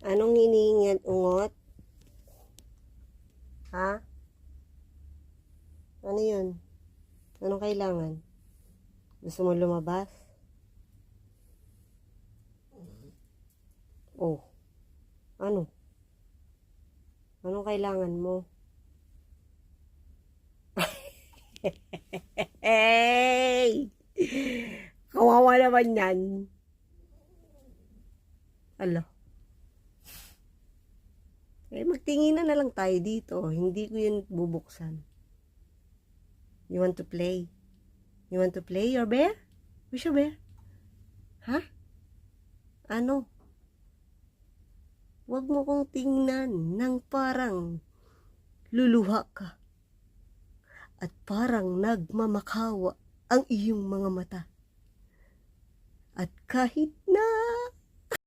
Anong hinihingi ungot? Ha? Ano yun? Anong kailangan? Gusto mo lumabas? Oh, ano? Anong kailangan mo? Hey! Kawawa naman yan. Alo. Magtinginan na lang tayo dito. Hindi ko yun bubuksan. You want to play? You want to play your bear? Where's your bear? Ha? Ano? Huwag mo kong tingnan nang parang luluha ka. At parang nagmamakawa ang iyong mga mata. At kahit na